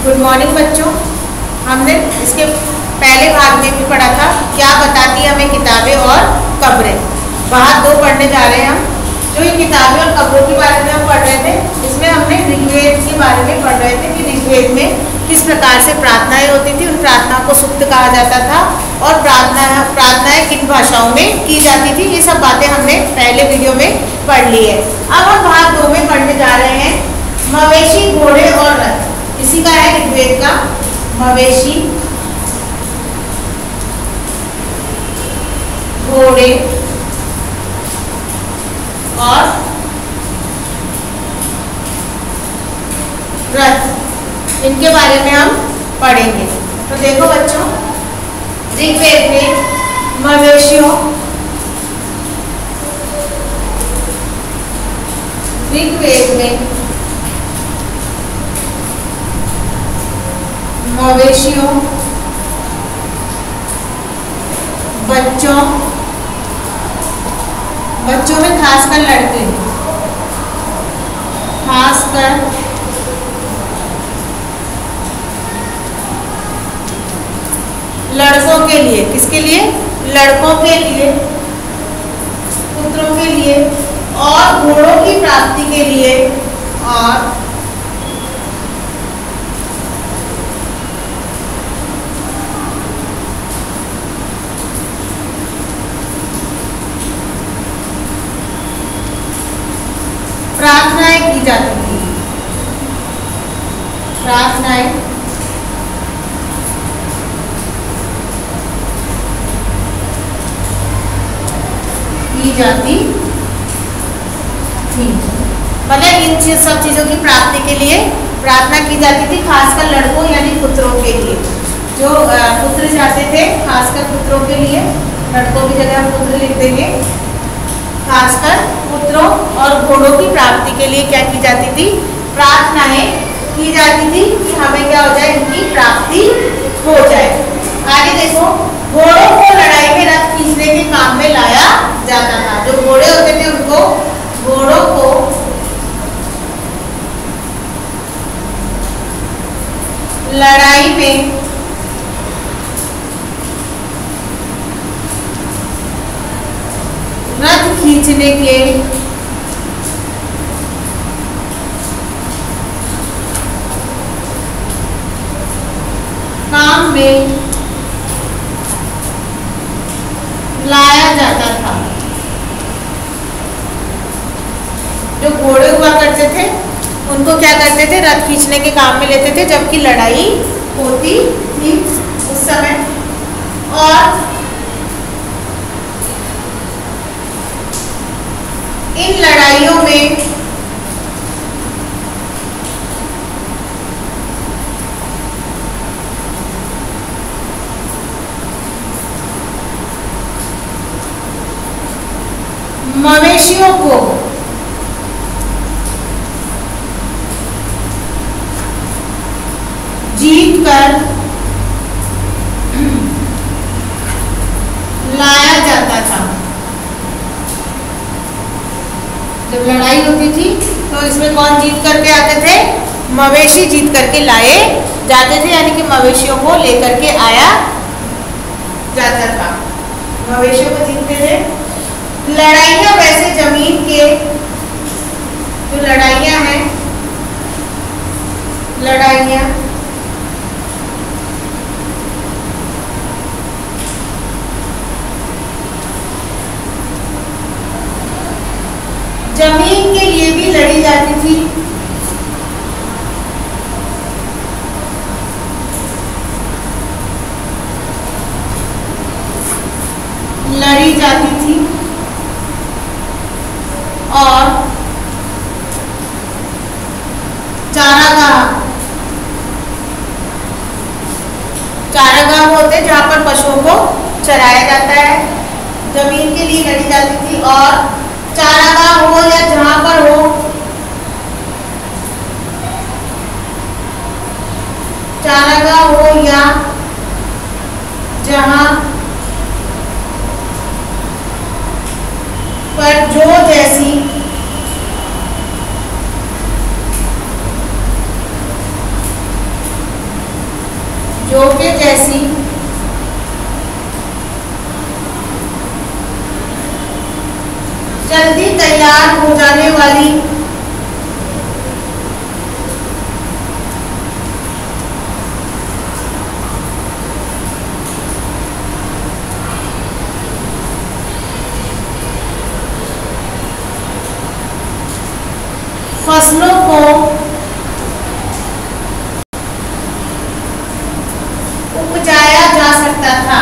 Good morning बच्चों। हमने इसके पहले भाग में भी पढ़ा था क्या बताती है हमें किताबें और कब्रें। भाग 2 पढ़ने जा रहे हैं हम। जो ये किताबें और कब्रों के बारे में हम पढ़ रहे थे, इसमें हमने ऋग्वेद के बारे में पढ़ रहे थे कि ऋग्वेद में किस प्रकार से प्रार्थनाएं होती थी, उन प्रार्थनाओं को सुक्त कहा जाता था और प्रार्थनाएं किन भाषाओं में की जाती थी। ये सब बातें हमने पहले वीडियो में पढ़ ली है। अब हम भाग 2 में पढ़ने जा रहे हैं मवेशी, घोड़े और रथ। इसी का है ऋग्वेद का। मवेशी, घोड़े और रथ, इनके बारे में हम पढ़ेंगे। तो देखो बच्चों, ऋग्वेद में मवेशियों, ऋग्वेद में मवेशियों, बच्चों में खासकर लड़के, खासकर लड़कों के लिए, किसके लिए? लड़कों के लिए, पुत्रों के लिए और घोड़ों की प्राप्ति के लिए और प्रार्थनाएं की जाती थी। प्रार्थनाएं की जाती थी। मतलब इन सब चीजों की प्राप्ति के लिए प्रार्थना की जाती थी, खासकर लड़कों यानी पुत्रों के लिए। जो पुत्र चाहते थे, खासकर पुत्रों के लिए, लड़कों की जगह हम पुत्र लिख देंगे। खासकर पुत्रों और घोड़ों की प्राप्ति के लिए क्या की जाती थी? प्रार्थनाएं की जाती थी कि हमें क्या हो जाए, इनकी प्राप्ति हो जाए। आगे देखो, घोड़ों को लड़ाई में रथ खींचने के काम में लाया जाता था। जो घोड़े होते थे उनको, घोड़ों को लड़ाई में रथ खींचने के काम में लाया जाता था। जो घोड़े हुआ करते थे उनको क्या करते थे? रथ खींचने के काम में लेते थे जबकि लड़ाई होती थी उस समय। और इन लड़ाइयों में मवेशियों को जीत कर लाया जाता था। जब लड़ाई होती थी तो इसमें कौन जीत करके आते थे? मवेशी जीत करके लाए जाते थे, यानी कि मवेशियों को लेकर के आया जाता था। मवेशियों को जीतते थे। लड़ाइयाँ वैसे जमीन के, जो लड़ाइयाँ हैं, लड़ाइयाँ जमीन के लिए भी लड़ी जाती थी। लड़ी जाती थी और चारागाह होते जहाँ पर पशुओं को चराया जाता है, जमीन के लिए लड़ी जाती थी। और चारागाह हो या जहां पर हो, चारागाह हो या जहां पर जो जैसी जोके जैसी जल्दी तैयार हो जाने वाली फसलों को उपजाया जा सकता था।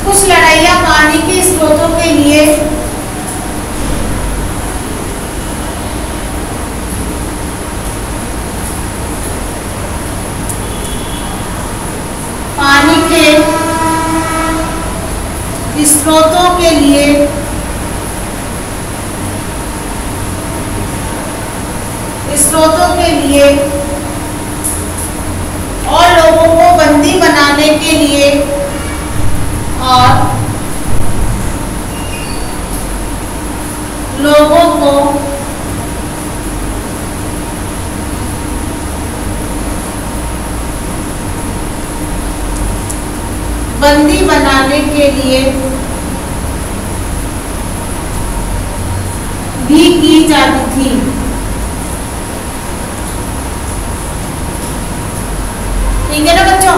कुछ लड़ाइयाँ पानी के स्रोतों के लिए स्रोतों के लिए और लोगों को बंदी बनाने के लिए और लोगों को बंदी बनाने के लिए भी की जाती थी। ठीक है ना बच्चों।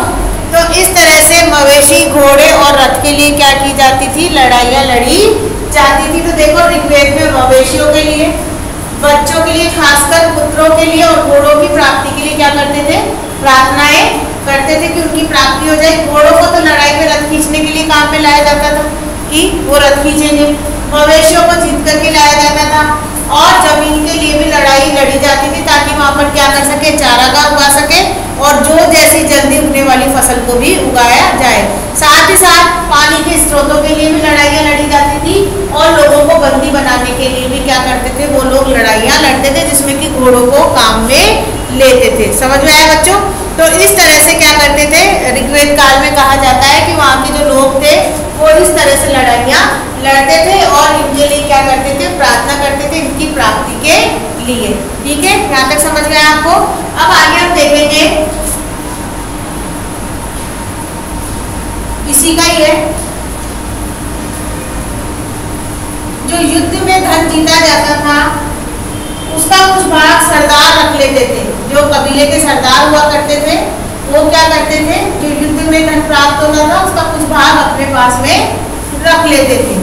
तो इस तरह से मवेशी, घोड़े और रथ के लिए क्या की जाती थी, लड़ाइयाँ लड़ी जाती थी। तो देखो ऋग्वेद में मवेशियों के लिए, बच्चों के लिए, खासकर पुत्रों के लिए और घोड़ों की प्राप्ति के लिए क्या करते थे, प्रार्थनाएं करते थे कि उनकी प्राप्ति हो जाए। घोड़ों को तो लड़ाई में रथ खींचने के लिए काम में लाया जाता था कि वो रथ खींचेंगे। मवेशियों को जीत करके लाया जाता था और जमीन के लिए भी लड़ाई लड़ी जाती थी ताकि वहां पर क्या कर सके, चारागाह उगा सके और जो जैसी जल्दी उगने वाली फसल को भी उगाया जाए। साथ ही साथ पानी के स्रोतों के लिए भी लड़ाइयाँ लड़ी जाती थी और लोगों को बंदी बनाने के लिए भी क्या करते थे, वो लोग लड़ाइयाँ लड़ते थे जिसमें कि घोड़ों को काम में लेते थे। समझ में आया बच्चों। तो इस तरह से क्या करते थे, ऋग्वेद काल में कहा जाता है कि वहाँ के जो लोग थे वो इस तरह से लड़ाइयाँ लड़ते थे और इनके लिए क्या करते थे, प्रार्थना करते थे इनकी प्राप्ति के लिए। ठीक है, यहाँ तक समझ गए आपको। अब आगे हम देखेंगे, इसी का ही है, जो युद्ध में धन जीता जाता था उसका कुछ भाग सरदार रख लेते थे। जो कबीले के सरदार हुआ करते थे वो क्या करते थे, जो युद्ध में धन प्राप्त होता था उसका कुछ भाग अपने पास में रख लेते थे।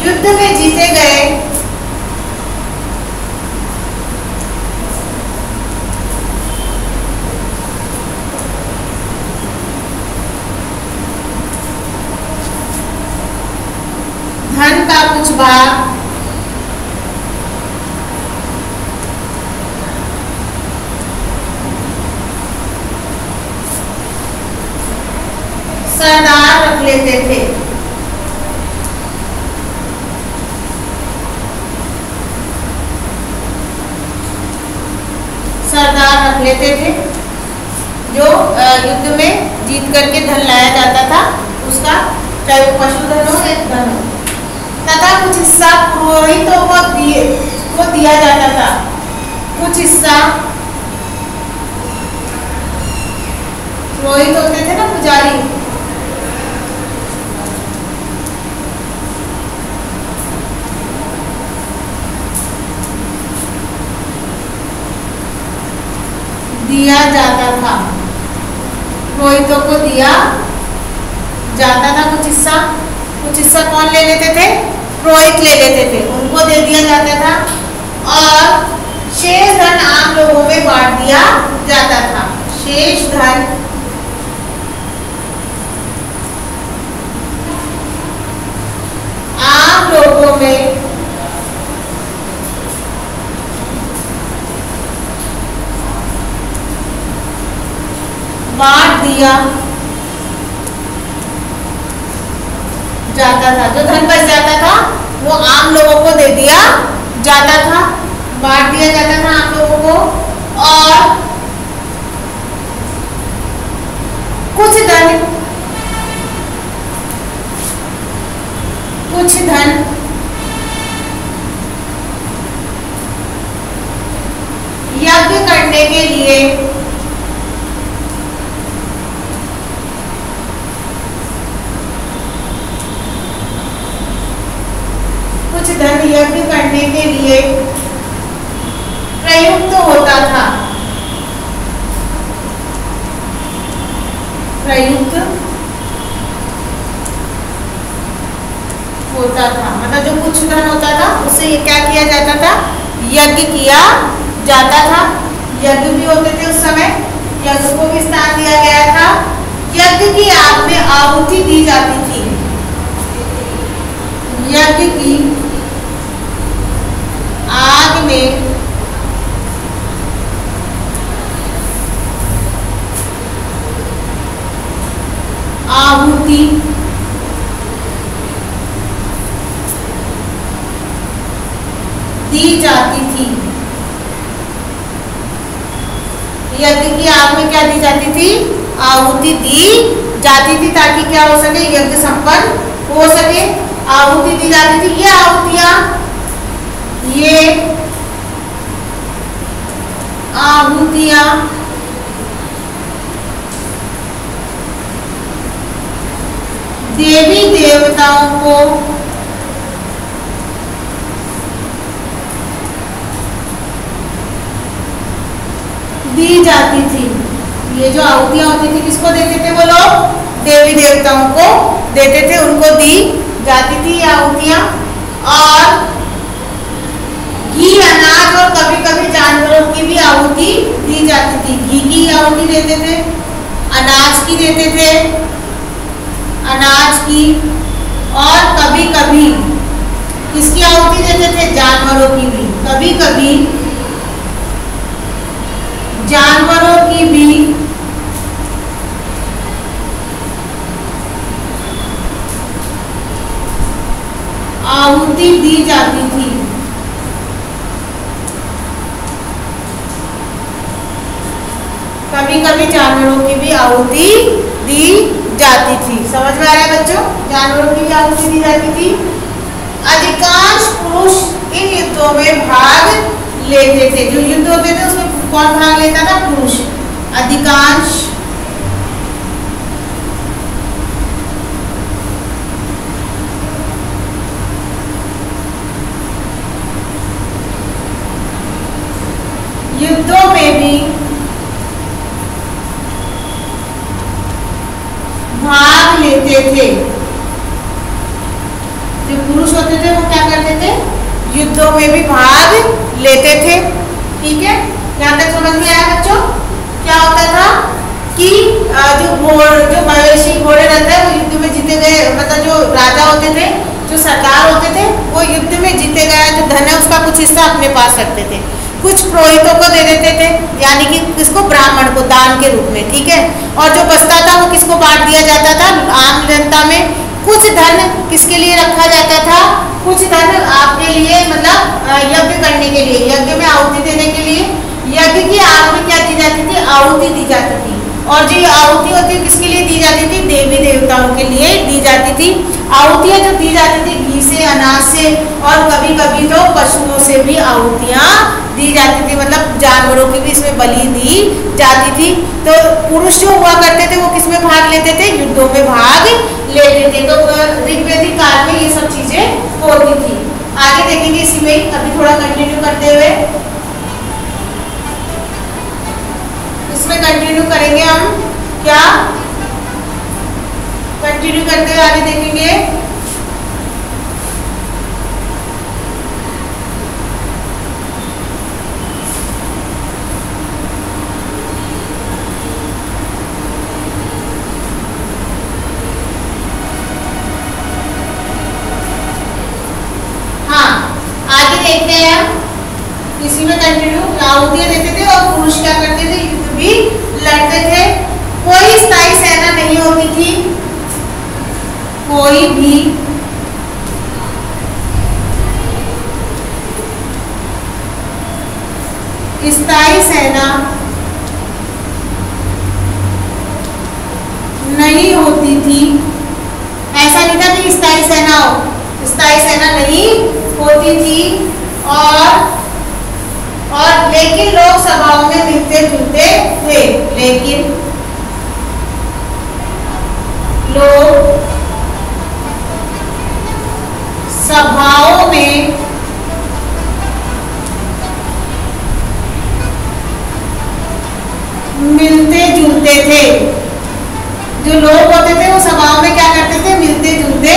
युद्ध में जीते गए धन का कुछ भाग सरदार रख लेते थे। सरदार रख लेते थे जो युद्ध में जीत करके धन लाया जाता था उसका, चाहे वो पशुधन हो या धन हो, तथा कुछ हिस्सा पुरोहितों को दिया जाता था। कुछ हिस्सा पुरोहित होते थे ना, पुजारी, दिया जाता था, पुरोहितों को दिया जाता था कुछ हिस्सा। कुछ हिस्सा कौन ले लेते थे, पुरोहित ले लेते थे, उनको दे दिया जाता था और शेष धन आम लोगों में बांट दिया जाता था। शेष धन आम लोगों में बांट दिया जाता था। जो धन बच जाता था वो आम लोगों को दे दिया जाता था, बांट दिया जाता था आम लोगों को। और कुछ धन यज्ञ करने के लिए प्रयुक्त होता था। मतलब जो कुछ धन होता था उससे ये क्या किया जाता था, यज्ञ किया जाता था। यज्ञ भी होते थे उस समय, यज्ञ को भी स्थान दिया गया था। यज्ञ की आग में आहुति दी जाती थी। यज्ञ की आग में आहुति दी जाती थी। यज्ञ की आग में क्या दी जाती थी, आहुति दी जाती थी, ताकि क्या हो सके, यज्ञ संपन्न हो सके। आहुति दी जाती थी। ये आहुतियां देवी देवताओं को दी जाती थी। ये जो आहुतियां होती थी किसको देते थे वो लोग, देवी देवताओं को देते थे, उनको दी जाती थी आहुतियां। और घी, अनाज और कभी कभी जानवरों की भी आहुति दी जाती थी। घी की आहुति देते थे, अनाज की देते थे, अनाज की, और कभी कभी किसकी आहुति देते थे, जानवरों की भी। कभी कभी जानवरों की भी आहुति दी जाती थी। कभी कभी जानवरों की भी आहुति दी जाती थी। समझ में आ रहा है बच्चों, जानवरों की भी आहुति दी जाती थी। अधिकांश पुरुष इन युद्धों में भाग लेते थे। जो युद्ध होते थे उसमें कौन भाग लेता था, पुरुष। अधिकांश युद्धों में भी भाग लेते थे। जो पुरुष होते थे वो क्या करते थे, युद्धों में भी भाग लेते थे। ठीक है, यहाँ तक समझ में आया बच्चों। क्या होता था कि जो मवेशी घोड़े रहते हैं वो युद्ध में जीते गए, मतलब जो राजा होते थे, जो सरदार होते थे, वो युद्ध में जीते गया जो धन है उसका कुछ हिस्सा अपने पास रखते थे। कुछ पुरोहितों को दे देते थे, यानी कि किसको, ब्राह्मण को, दान के रूप में। ठीक है, और जो बचता था वो किसको बांट दिया जाता था, आम जनता में। कुछ धन किसके लिए रखा जाता था, कुछ धन आपके लिए, मतलब यज्ञ करने के लिए, यज्ञ में आहुति देने के लिए। यज्ञ की आग में क्या दी जाती थी, आहुति दी जाती थी। और जो आहुति होती है किसके लिए दी जाती थी, देवी देवताओं के लिए दी जाती थी। आहुतियां जो दी जाती थी घी से, अनाज से, और कभी कभी तो पशुओं से भी आहुतियां दी जाती थी, मतलब जानवरों की भी इसमें बलि दी जाती थी। तो पुरुष जो हुआ करते थे वो किसमें भाग लेते थे, युद्धों में भाग लेते थे। तो ऋग्वैदिक काल में ये सब चीजें होती थी। आगे देखेंगे इसी में, अभी थोड़ा कंटिन्यू करते हुए इसमें कंटिन्यू करेंगे हम। क्या कंटिन्यू करते हुए आगे देखेंगे। देखते हैं इसी में कंटिन्यू। आहुतियां देते थे और पुरुष क्या करते थे, युद्ध भी लड़ते थे। कोई स्थायी सेना नहीं होती थी, कोई भी नहीं होती थी। ऐसा नहीं था कि स्थायी सेना हो, स्थायी सेना नहीं होती थी। और लेकिन लोग सभाओं में मिलते जुलते थे। लेकिन लोग सभाओं में मिलते जुलते थे। जो लोग होते थे वो सभाओं में क्या करते थे, मिलते जुलते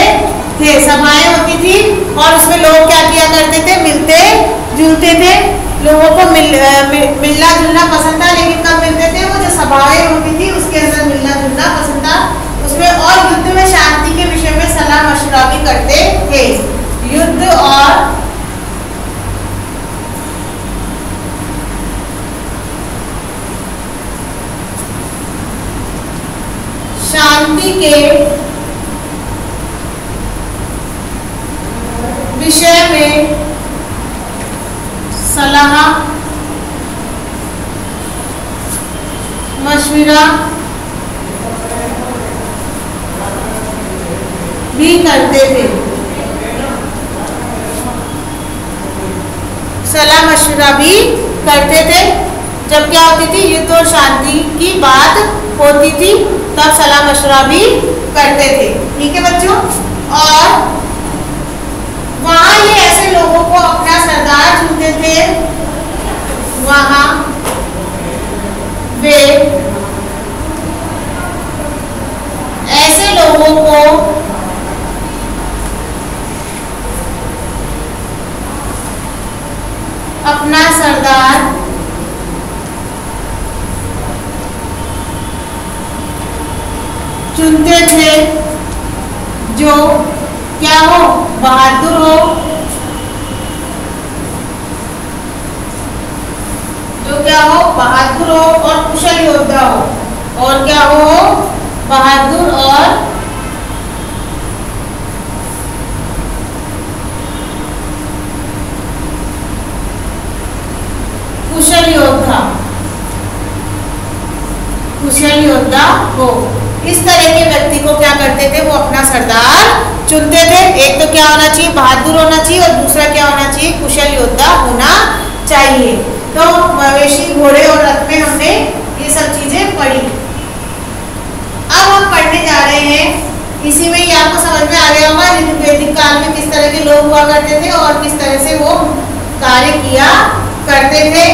थे। सभाएं होती थी और उसमें लोग क्या किया करते थे, मिलते जुलते थे। लोगों को मिलना जुलना पसंद था, लेकिन कब मिलते थे, वो जो सभाएं होती थी उसके अंदर मिलना जुलना पसंद था उसमें। और युद्ध में शांति के विषय में सलाह मशवरा भी करते थे। युद्ध और शांति के विषय में सलाह मशविरा भी करते थे। सलाह मशविरा भी करते थे। जब क्या होती थी, युद्ध और शांति की बात होती थी, तब सलाह मशवरा भी करते थे। ठीक है बच्चों। और वहां ये ऐसे लोगों को अपना सरदार चुनते थे। वहां वे ऐसे लोगों को अपना सरदार चुनते थे जो क्या हो, बहादुर हो, जो क्या हो, बहादुर हो और कुशल योद्धा हो। और क्या हो, बहादुर और कुशल योद्धा, कुशल योद्धा हो। इस तरह के व्यक्ति को क्या करते थे, वो अपना सरदार चुनते थे। एक तो क्या होना चाहिए, बहादुर होना चाहिए, और दूसरा क्या होना चाहिए, कुशल योद्धा होना चाहिए। तो मवेशी, घोड़े और रथ में हमने ये सब चीजें पढ़ी। अब हम पढ़ने जा रहे हैं, इसी में ही आपको समझ में आ गया होगा वैदिक काल में किस तरह के लोग हुआ करते थे और किस तरह से वो कार्य किया करते थे,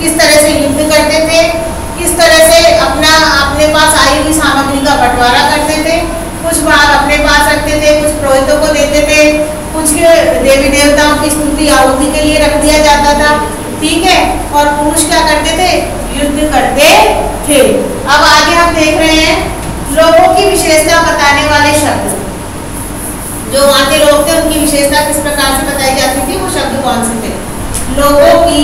किस तरह से युद्ध करते थे, किस तरह से अपने पास आई हुई सामग्री का बंटवारा करते थे। कुछ भाग अपने पास रखते थे, कुछ पुरोहितों को देते थे, कुछ देवी देवताओं की स्तुति आहुति के लिए रख दिया जाता था। ठीक है। और पुरुष क्या करते थे, युद्ध करते थे। अब आगे हम देख रहे हैं लोगों की विशेषता बताने वाले शब्द। जो वहां के लोग थे उनकी विशेषता किस प्रकार से बताई जाती थी, वो शब्द कौन से थे। लोगों की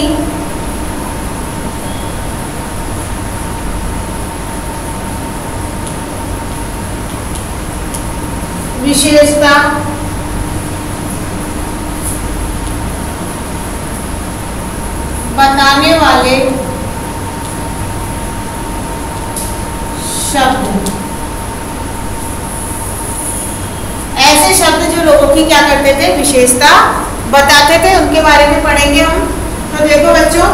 विशेषता बताने वाले शब्द, ऐसे शब्द जो लोगों की क्या करते थे, विशेषता बताते थे, उनके बारे में पढ़ेंगे हम। तो देखो बच्चों,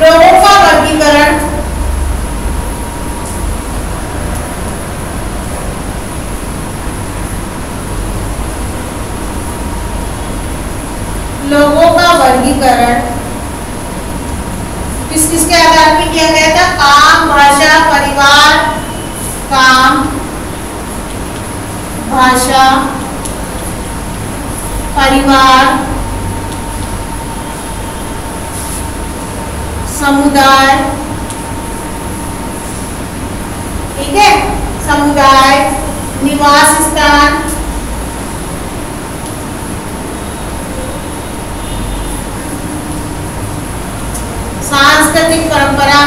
लोगों का वर्गीकरण किस किस के आधार पर किया गया था, काम, भाषा, परिवार, काम, भाषा, परिवार, समुदाय। ठीक है, समुदाय, निवास स्थान, सांस्कृतिक परंपरा,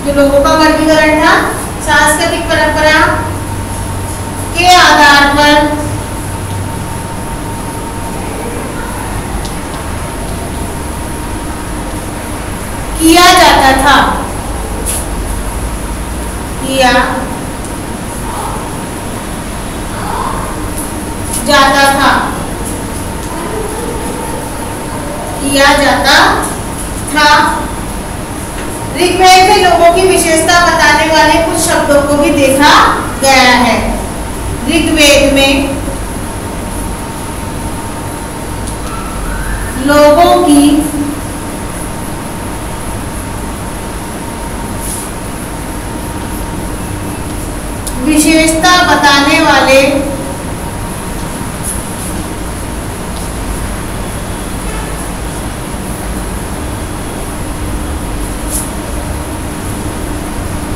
जो लोगों का वर्गीकरण था, सांस्कृतिक परंपरा के आधार पर किया जाता था, किया जाता था, किया जाता था। ऋग्वेद में लोगों की विशेषता बताने वाले कुछ शब्दों को भी देखा गया है। ऋग्वेद में लोगों की विशेषता बताने वाले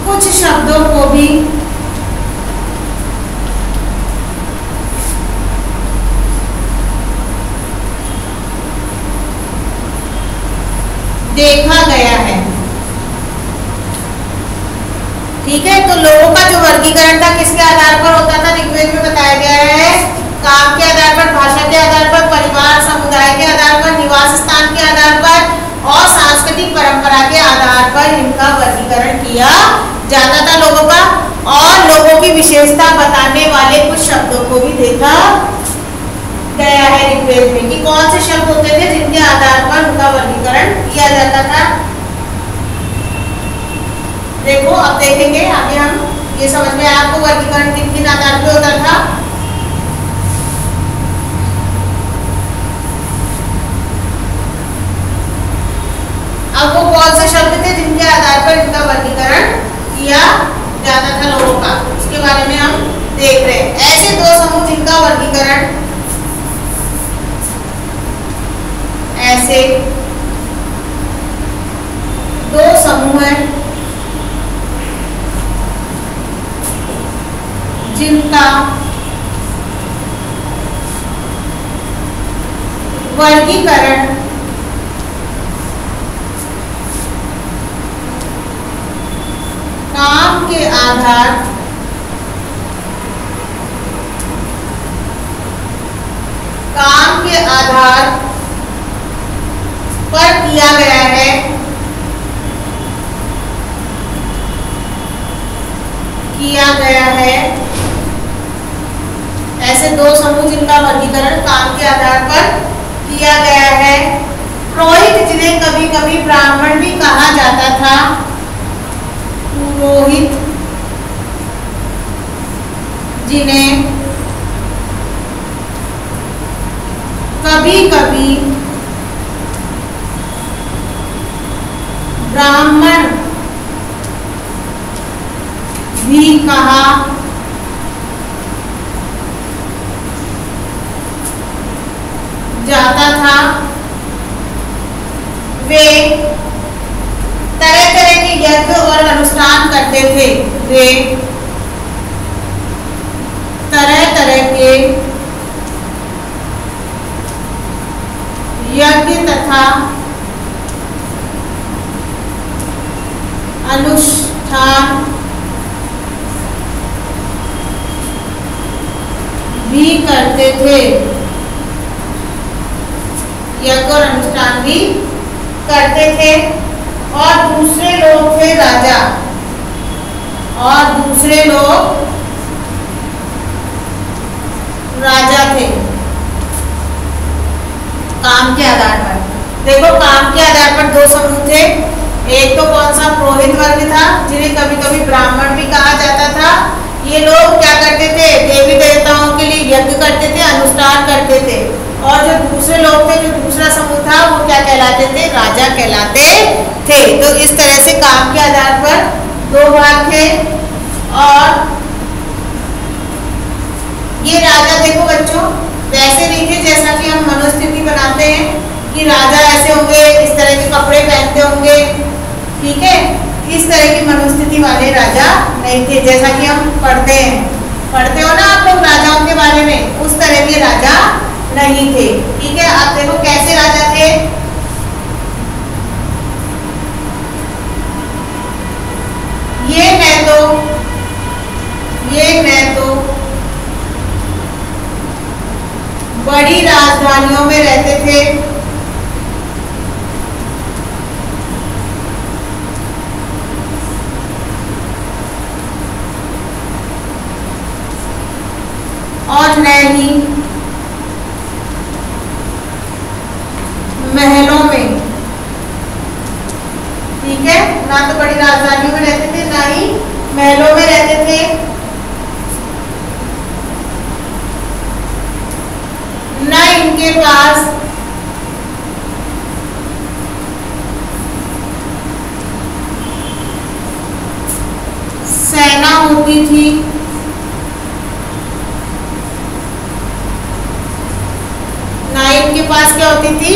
कुछ शब्दों को भी देखा गया है। ठीक है, तो लोगों का जो वर्गीकरण था किसके आधार पर होता था? ऋग्वेद में बताया गया है काम के आधार पर, भाषा के आधार पर, परिवार समुदाय के आधार पर, निवास स्थान के आधार पर और सांस्कृतिक परंपरा के आधार पर इनका वर्गीकरण किया जाता था लोगों का। और लोगों की विशेषता बताने वाले कुछ शब्दों को भी देखा गया है ऋग्वेद में कि कौन से शब्द होते थे जिनके आधार पर उनका वर्गीकरण किया जाता था। देखो अब देखेंगे आगे हम, ये समझ में आपको वर्गीकरण किन किन आधार पर होता था। अब वो कौन से शब्द थे जिनके आधार पर इनका वर्गीकरण किया जाता था लोगों का, उसके बारे में हम देख रहे हैं। ऐसे दो समूह जिनका वर्गीकरण, ऐसे दो समूह हैं जिनका वर्गीकरण काम के आधार पर किया गया है। ऐसे दो समूह जिनका वर्गीकरण काम के आधार पर किया गया है। पुरोहित, जिन्हें कभी कभी ब्राह्मण भी कहा जाता था, पुरोहित जिन्हें कभी कभी ब्राह्मण भी कहा जाता था, वे तरह तरह के यज्ञ और अनुष्ठान करते थे। वे तरह तरह के यज्ञ तथा अनुष्ठान भी करते थे। यज्ञ और अनुष्ठान भी करते थे। और दूसरे लोग थे राजा, और दूसरे लोग राजा थे काम के आधार पर। देखो काम के आधार पर दो समूह थे। एक तो कौन सा? पुरोहित वर्ग था, जिन्हें कभी कभी ब्राह्मण भी कहा जाता था। ये लोग क्या करते थे? देवी देवताओं के लिए यज्ञ करते थे, अनुष्ठान करते थे। और जो दूसरे लोग थे, जो दूसरा समूह था, वो क्या कहलाते थे? राजा कहलाते थे। तो इस तरह से काम के आधार पर दो भाग थे। और ये राजा देखो बच्चों वैसे नहीं थे जैसा कि हम मनुस्मृति बनाते हैं कि राजा ऐसे होंगे, इस तरह के कपड़े पहनते होंगे। ठीक है, इस तरह की मनुस्मृति वाले राजा नहीं थे जैसा कि हम पढ़ते हो ना आप लोग राजाओं के बारे में, उस तरह के राजा नहीं थे। ठीक है, आप देखो कैसे राजा थे। ये न तो बड़ी राजधानियों में रहते थे, ना तो बड़ी राजधानियों में रहते थे, ना ही महलों में रहते थे, ना इनके पास सेना होती थी, ना इनके पास क्या होती थी,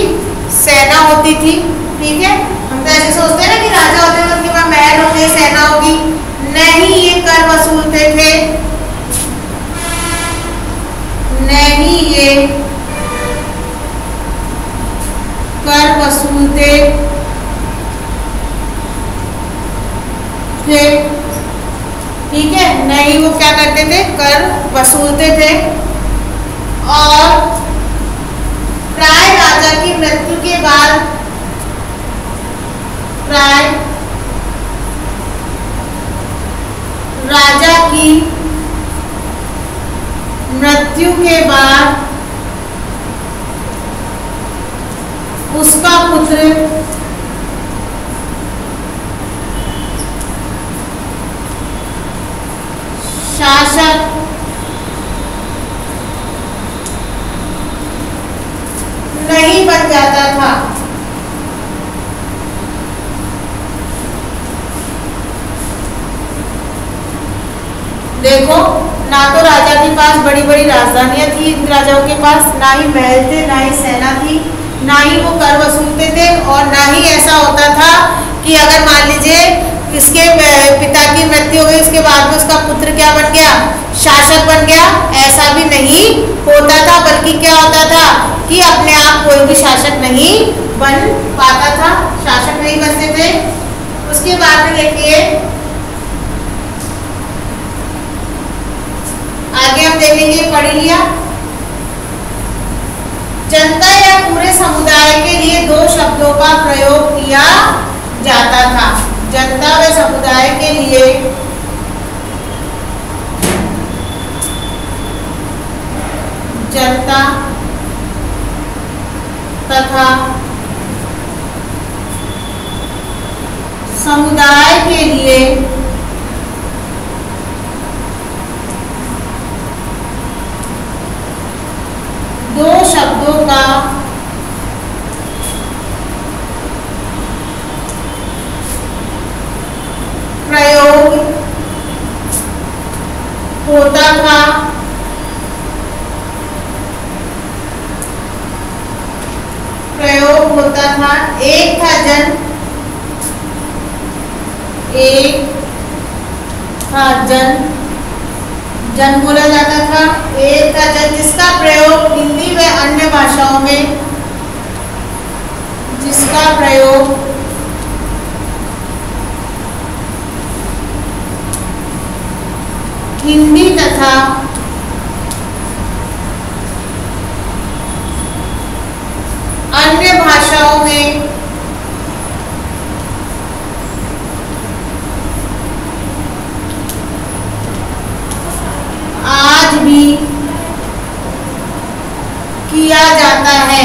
सेना होती थी। ठीक है, हम तो ऐसे सोचते हैं ना कि राजा होते हैं तो उनके पास महल होंगे, सेना होगी। नहीं, ये कर वसूलते थे, नहीं ये कर वसूलते थे। ठीक है, नहीं वो क्या करते थे, कर वसूलते थे। और प्राय राजा की मृत्यु के बाद, प्राय राजा की मृत्यु के बाद उसका पुत्र शासक नहीं बन जाता था। देखो, ना तो राजा के पास बड़ी बड़ी राजधानियां थी इन राजाओं के पास, ना ही महल थे, ना ही सेना थी, ना ही वो कर वसूलते थे, और ना ही ऐसा होता था कि अगर मान लीजिए इसके पिता की मृत्यु हो गई, उसके बाद में उसका पुत्र क्या बन गया, शासक बन गया। ऐसा भी नहीं होता था, बल्कि क्या होता था कि अपने आप कोई भी शासक नहीं बन पाता था, शासक नहीं बनते थे। उसके बाद में देखिए आगे हम देखेंगे, पढ़ लिया। जनता या पूरे समुदाय के लिए दो शब्दों का प्रयोग किया जाता था। जनता व समुदाय के लिए जनता तथा समुदाय के लिए दो शब्दों का प्रयोग होता था। प्रयोग होता था। एक था जन, एक था जन, जन बोला जाता था। एक था जन, जिसका प्रयोग हिंदी व अन्य भाषाओं में, जिसका प्रयोग हिंदी तथा अन्य भाषाओं में आज भी किया जाता है।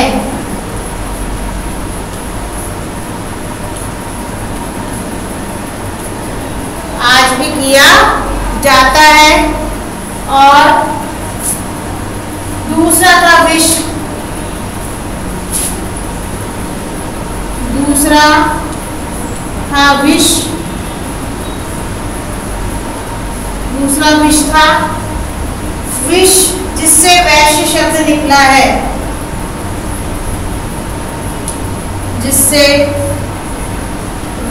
आज भी किया जाता है। और दूसरा था विश्व, दूसरा था विश्व, दूसरा विश्व था। विश्व जिससे वैश्य शब्द निकला है, जिससे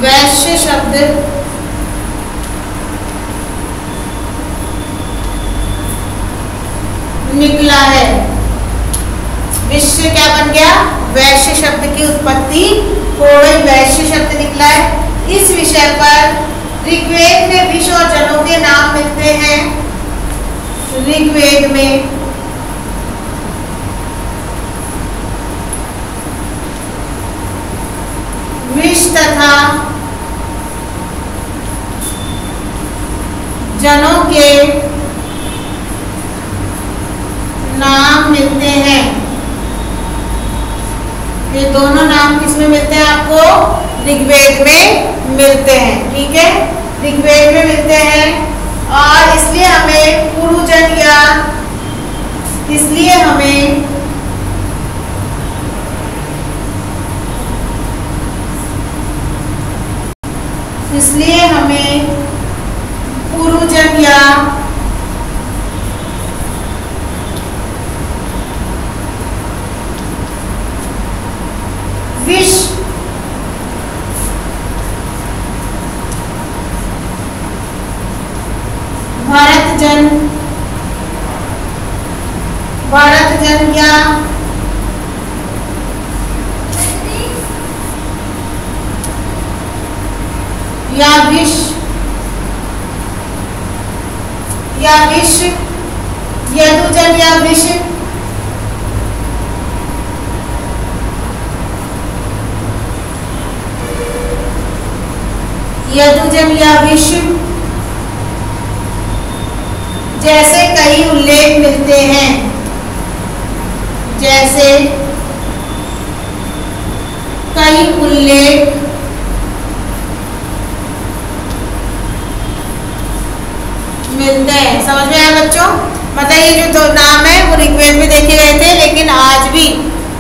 वैश्य शब्द निकला है। विश्व क्या बन गया, वैश्य शब्द की उत्पत्ति हो गई, वैश्य शब्द निकला है। इस विषय पर ऋग्वेद में विश्व और जनों के नाम मिलते हैं। ऋग्वेद में विश्व तथा जनों के नाम मिलते हैं। ये दोनों नाम किसमें मिलते हैं आपको, ऋग्वेद में मिलते हैं। ठीक है, ऋग्वेद में मिलते हैं और इसलिए हमें पुरुजन या इसलिए हमें पुरुजन या विष भारतजन या विष यदुजन या विष यदुजन या विष जैसे कई उल्लेख मिलते हैं, जैसे कई उल्लेख मिलते हैं। समझ में आया बच्चों? मतलब ये जो दो नाम है वो ऋग्वेद में देखे गए थे, लेकिन आज भी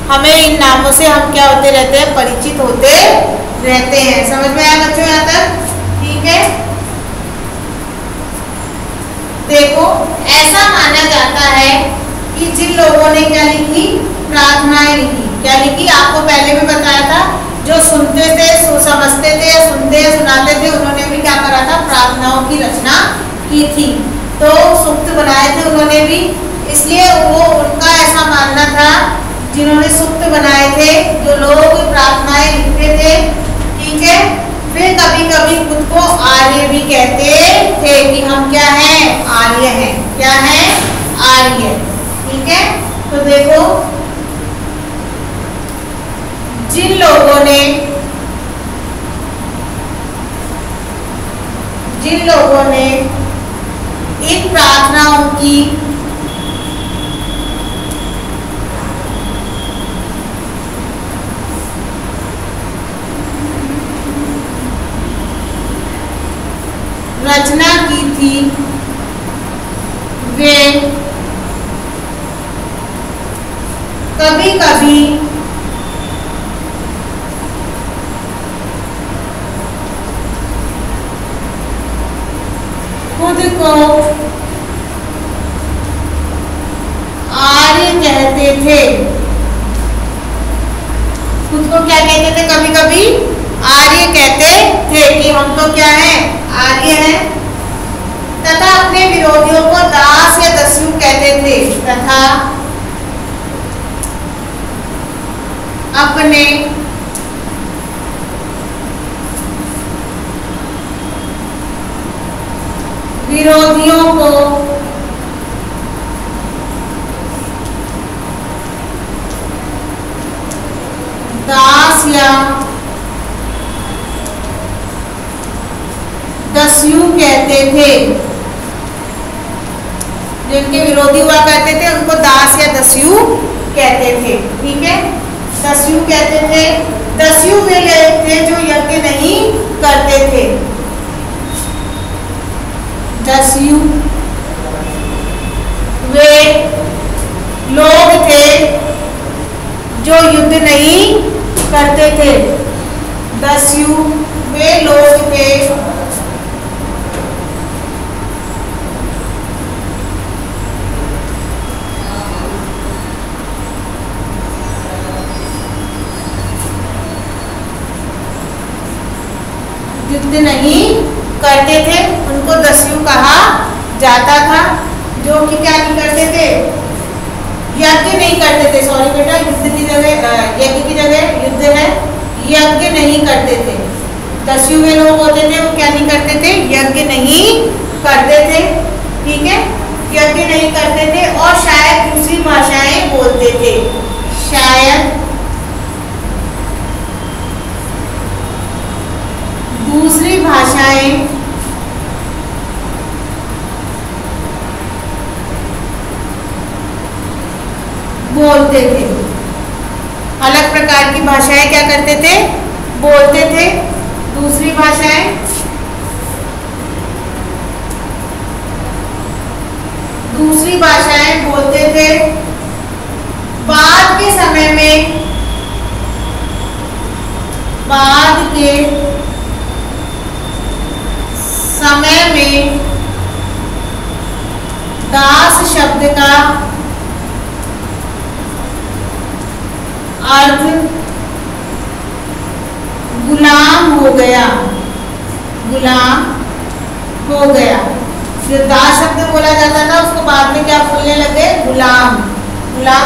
हमें इन नामों से हम क्या होते रहते हैं, परिचित होते रहते हैं। समझ में आया बच्चों यहाँ तक? ठीक है, देखो ऐसा माना जाता है कि जिन लोगों ने क्या लिखी, प्रार्थनाएं लिखी, क्या लिखी, आपको पहले भी बताया था, जो सुनते थे, समझते थे, सुनते सुनाते थे, उन्होंने भी क्या करा था, प्रार्थनाओं की रचना की थी। तो सूक्त बनाए थे उन्होंने भी, इसलिए वो उनका ऐसा मानना था, जिन्होंने सूक्त बनाए थे, जो लोग प्रार्थनाएं लिखते थे, ठीक है, फिर कभी कभी खुद को आर्य भी कहते थे कि हम क्या हैं, आर्य हैं। क्या है? आर्य। ठीक है, तो देखो जिन लोगों ने इन प्रार्थनाओं की रचना की थी, वे कभी कभी खुद को आर्य कहते थे। खुद को क्या कहते थे? कभी कभी आर्य कहते थे कि हम तो क्या हैं, आर्य हैं। तथा अपने विरोधियों को दास या दस्यु कहते थे। तथा अपने विरोधियों को दास या दस्यु कहते थे। जिनके विरोधी हुआ करते थे उनको दास या दस्यु कहते थे। ठीक है, दस्यु कहते थे। दस्यु वे लोग थे जो यज्ञ नहीं करते थे। दस्यु वे लोग थे जो युद्ध नहीं करते थे। दस्यु वे लोग थे युद्ध नहीं करते थे, उनको दस्यु कहा जाता था। जो कि क्या नहीं करते थे, यज्ञ नहीं करते थे। सॉरी बेटा, युद्ध की जगह यज्ञ की जगह युद्ध है, यज्ञ नहीं करते थे। दस्यु वे लोग होते थे वो क्या नहीं करते थे, यज्ञ नहीं करते थे। ठीक है, यज्ञ नहीं करते थे और शायद दूसरी भाषाएं बोलते थे। शायद दूसरी भाषाएं बोलते थे। अलग प्रकार की भाषाएं क्या करते थे, बोलते थे, दूसरी भाषाएं बोलते थे। बाद के समय में दास शब्द का अर्थ गुलाम हो गया। जो दास शब्द बोला जाता था उसको बाद में क्या बोलने लगे? गुलाम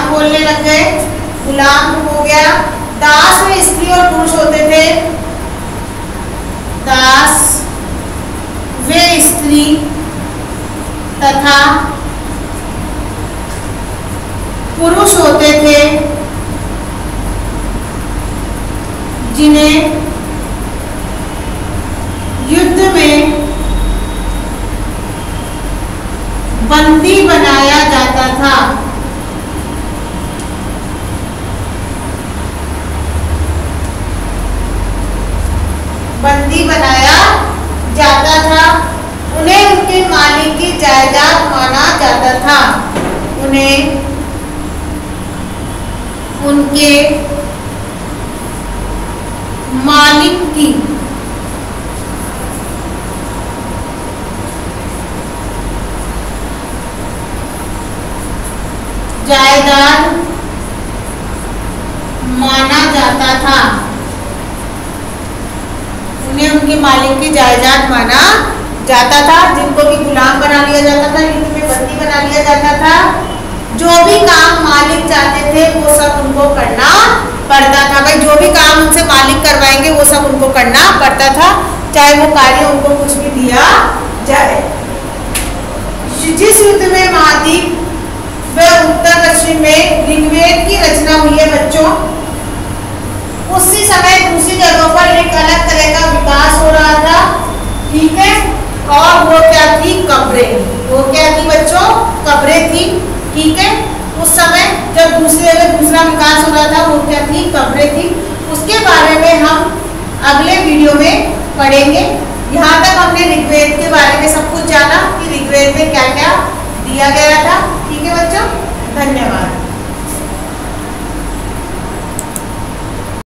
बोलने लग गए। गुलाम हो गया। दास में स्त्री और पुरुष होते थे। दास वे स्त्री तथा पुरुष होते थे जिन्हें युद्ध में बंदी बनाया जाता था। उन्हें उनके मालिक की जायदाद माना जाता था। उन्हें उनके मालिक की जायदाद माना जाता था। उन्हें उनके मालिक की जायदाद माना जाता था। जिनको भी गुलाम बना लिया जाता था, युद्ध में बंदी बना लिया जाता था। जो भी काम मालिक चाहते थे वो सब उनको करना पड़ता था। भाई जो भी काम उनसे मालिक करवाएंगे वो सब उनको करना पड़ता था, चाहे वो कार्य उनको कुछ भी दिया जाए। जिस युद्ध में महाद्वीप व उत्तर पश्चिम में ऋग्वेद की रचना हुई है बच्चों, उसी समय दूसरी जगहों पर एक अलग तरह का विकास हो रहा था। ठीक है, और वो क्या थी? कब्रें। वो क्या थी बच्चों? कब्रें थी। ठीक है, उस समय जब दूसरी जगह दूसरा विकास हो रहा था वो क्या थी? कब्रें थी। उसके बारे में हम अगले वीडियो में पढ़ेंगे। यहाँ तक हमने ऋग्वेद के बारे में सब कुछ जाना कि ऋग्वेद में क्या क्या दिया गया था। ठीक है बच्चों, धन्यवाद।